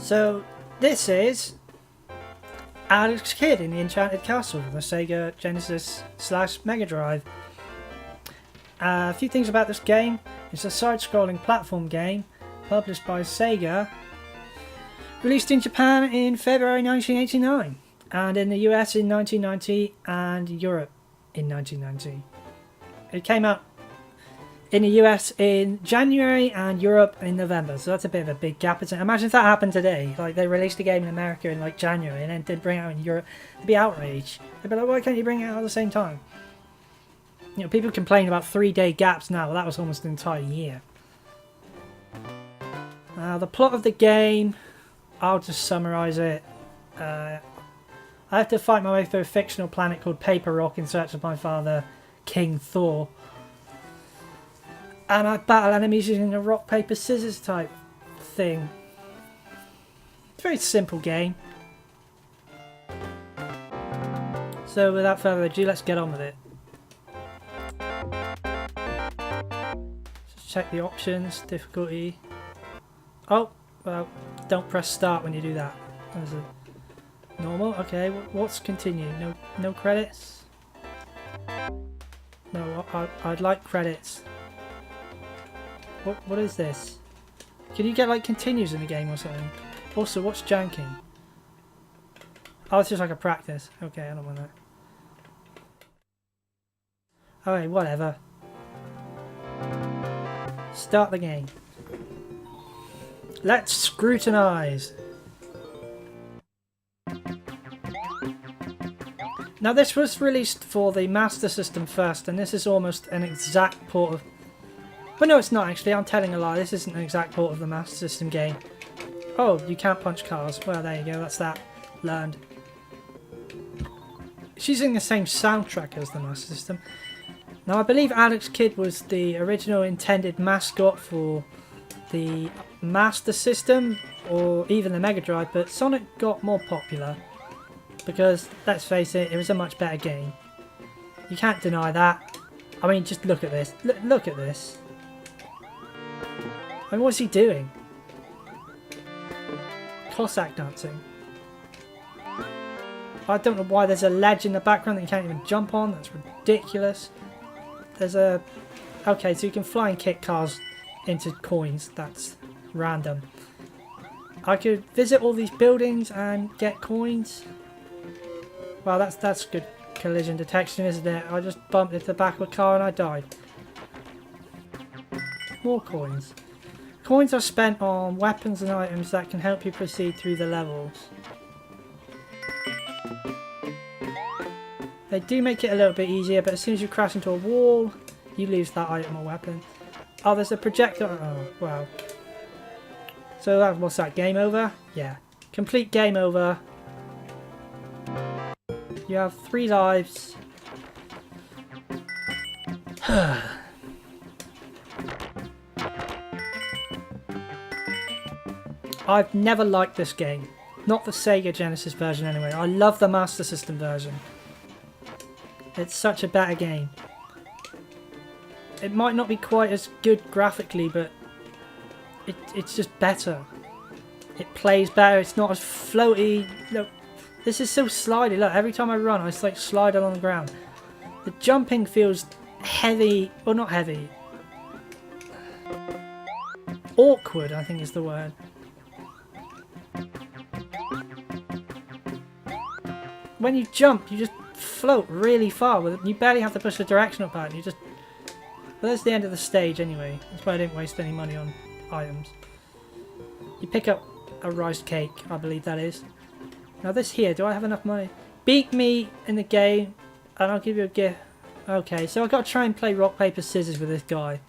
So this is Alex Kidd in the Enchanted Castle, the Sega Genesis / Mega Drive. A few things about this game. It's a side-scrolling platform game published by Sega, released in Japan in February 1989 and in the US in 1990 and Europe in 1990. It came out in the US in January and Europe in November, so that's a bit of a big gap. Imagine if that happened today. Like, they released a game in America in like January and then didn't bring it out in Europe. It'd be outrage. They'd be like, why can't you bring it out at the same time? You know, people complain about 3-day gaps now. Well, that was almost an entire year. The plot of the game, I'll just summarise it. I have to fight my way through a fictional planet called Paper Rock in search of my father, King Thor. And I battle enemies using a rock, paper, scissors type thing. It's a very simple game. So without further ado, let's get on with it. Just check the options, difficulty. Oh, well, don't press start when you do that. That was a normal. Okay, what's continue? No credits? No, I'd like credits. What is this? Can you get like continues in the game or something? Also, what's janking? Oh, it's just like a practice. Okay, I don't want that. Alright, whatever. Start the game. Let's scrutinise. Now, this was released for the Master System first, and this is almost an exact port of... But no, it's not actually. I'm telling a lie. This isn't an exact port of the Master System game. Oh, you can't punch cars. Well, there you go. That's that. Learned. It's using the same soundtrack as the Master System. Now, I believe Alex Kidd was the original intended mascot for the Master System, or even the Mega Drive, but Sonic got more popular. Because, let's face it, it was a much better game. You can't deny that. I mean, just look at this. Look at this. I mean, what's he doing? Cossack dancing. I don't know why there's a ledge in the background that you can't even jump on. That's ridiculous. There's a... Okay, so you can fly and kick cars into coins. That's random. I could visit all these buildings and get coins. Well, that's good collision detection, isn't it? I just bumped into the back of a car and I died. More coins. Coins are spent on weapons and items that can help you proceed through the levels. They do make it a little bit easier, but as soon as you crash into a wall, you lose that item or weapon. Oh, there's a projectile. Oh, wow. So what's that? Game over? Yeah. Complete game over. You have 3 lives. I've never liked this game. Not the Sega Genesis version anyway. I love the Master System version. It's such a better game. It might not be quite as good graphically, but it's just better. It plays better. It's not as floaty. Look, this is so slidey. Look, every time I run, I just like slide along the ground. The jumping feels heavy. Well, not heavy. Awkward, I think is the word. When you jump, you just float really far. You barely have to push the directional button. You just... Well, that's the end of the stage anyway. That's why I didn't waste any money on items. You pick up a rice cake, I believe that is. Now this here, do I have enough money? Beat me in the game and I'll give you a gift. Okay, so I've got to try and play rock, paper, scissors with this guy.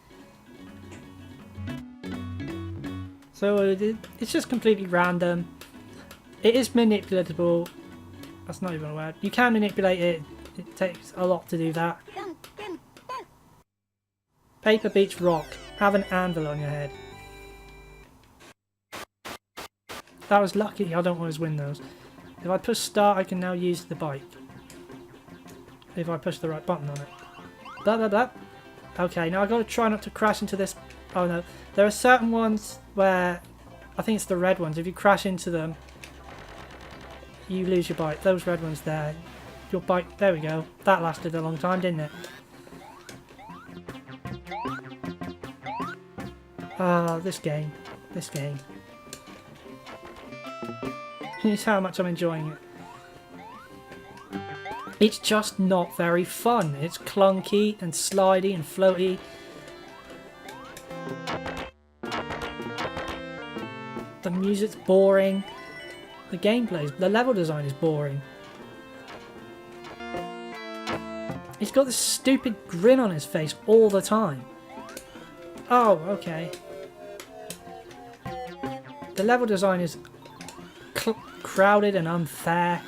So it's just completely random. It is manipulatable. That's not even a word. You can manipulate it. It takes a lot to do that. Paper beats rock. Have an anvil on your head. That was lucky. I don't always win those. If I push start, I can now use the bike. If I push the right button on it. Blah, blah, blah. Okay, now I've got to try not to crash into this. Oh no. There are certain ones where I think it's the red ones. If you crash into them, you lose your bike. Those red ones there. Your bike... There we go. That lasted a long time, didn't it? Ah, this game. This game. Can you tell how much I'm enjoying it? It's just not very fun. It's clunky and slidey and floaty. The music's boring. The gameplay, the level design is boring. He's got this stupid grin on his face all the time. Oh, okay. The level design is crowded and unfair.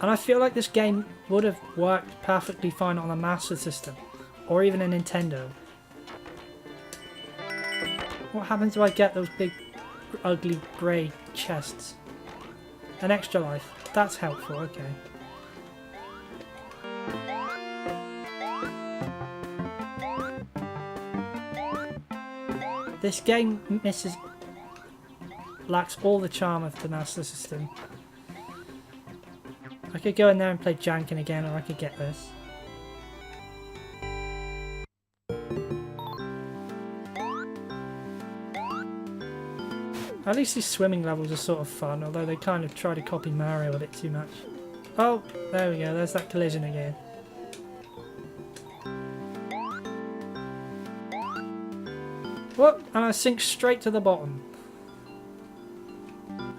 And I feel like this game would have worked perfectly fine on a Master System, or even a Nintendo. What happens if I get those big, ugly, grey chests? An extra life. That's helpful, okay. This game lacks all the charm of the Master System. I could go in there and play Jankin again, or I could get this. At least these swimming levels are sort of fun, although they kind of try to copy Mario a bit too much. Oh, there we go, there's that collision again. Whoop, and I sink straight to the bottom.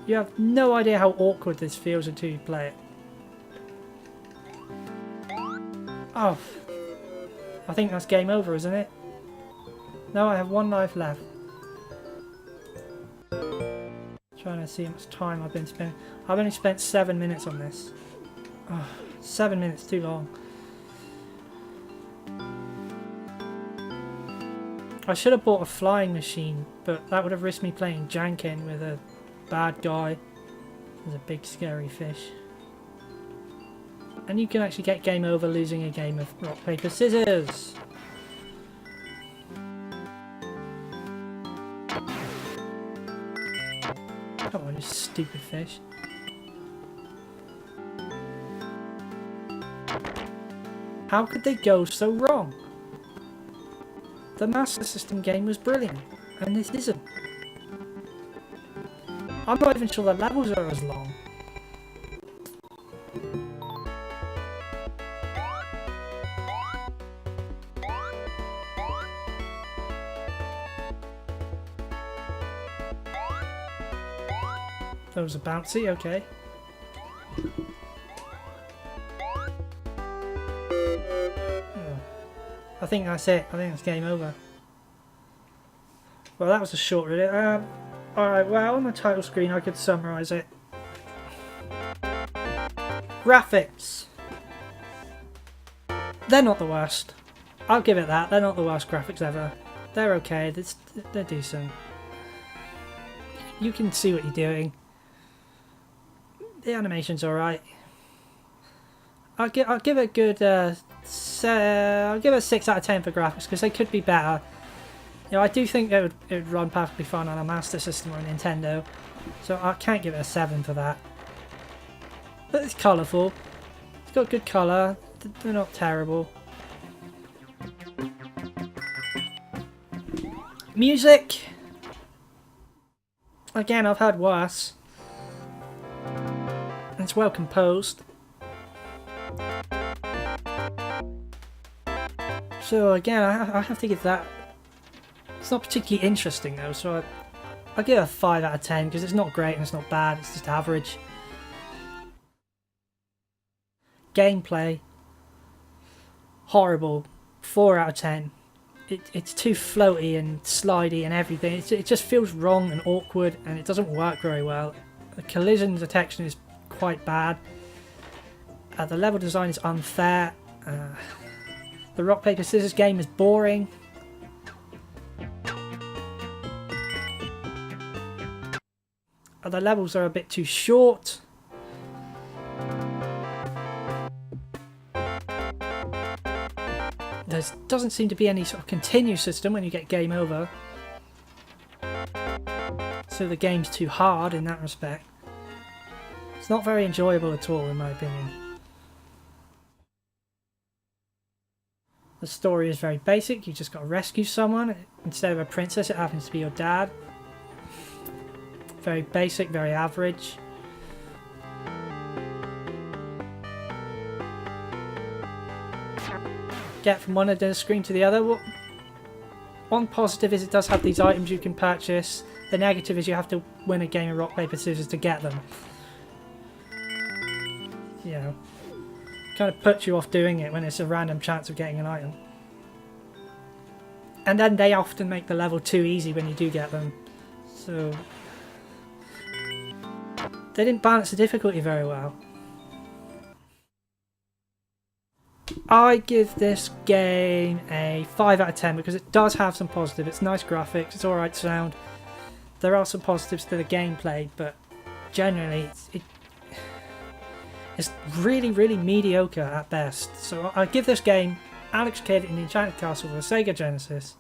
You have no idea how awkward this feels until you play it. Oh, I think that's game over, isn't it? No, I have one life left. Trying to see how much time I've been spending. I've only spent 7 minutes on this. Oh, 7 minutes, too long. I should have bought a flying machine, but that would have risked me playing Jankin with a bad guy. There's a big scary fish. And you can actually get game over losing a game of rock, paper, scissors. Come on, you stupid fish. How could they go so wrong? The Master System game was brilliant, and this isn't. I'm not even sure the levels are as long. Those are bouncy, okay. Oh. I think that's it. I think that's game over. Well, that was a short video. Alright, well, on the title screen I could summarise it. Graphics. They're not the worst. I'll give it that. They're not the worst graphics ever. They're okay. They're decent. You can see what you're doing. The animation's alright. I'll give it a good I'll give it a 6 out of 10 for graphics, because they could be better. You know, I do think it would run perfectly fine on a Master System or a Nintendo, so I can't give it a 7 for that. But it's colourful. It's got good colour. They're not terrible. Music. Again, I've heard worse. It's well composed. So again, I have to give that. It's not particularly interesting though, so I'll give it a 5 out of 10 because it's not great and it's not bad, it's just average. Gameplay, horrible, 4 out of 10. It's too floaty and slidey and everything. It just feels wrong and awkward, and it doesn't work very well. The collision detection is quite bad. The level design is unfair. The rock paper scissors game is boring. The levels are a bit too short. There doesn't seem to be any sort of continue system when you get game over. So the game's too hard in that respect. It's not very enjoyable at all, in my opinion. The story is very basic. You just got to rescue someone. Instead of a princess, it happens to be your dad. Very basic, very average. Get from one end of the screen to the other. One positive is it does have these items you can purchase. The negative is you have to win a game of rock, paper, scissors to get them. You know, kind of puts you off doing it when it's a random chance of getting an item. And then they often make the level too easy when you do get them. So they didn't balance the difficulty very well. I give this game a 5 out of 10 because it does have some positive. It's nice graphics, it's alright sound. There are some positives to the gameplay, but generally it's really, really mediocre at best. So I give this game Alex Kidd in the Enchanted Castle for the Sega Genesis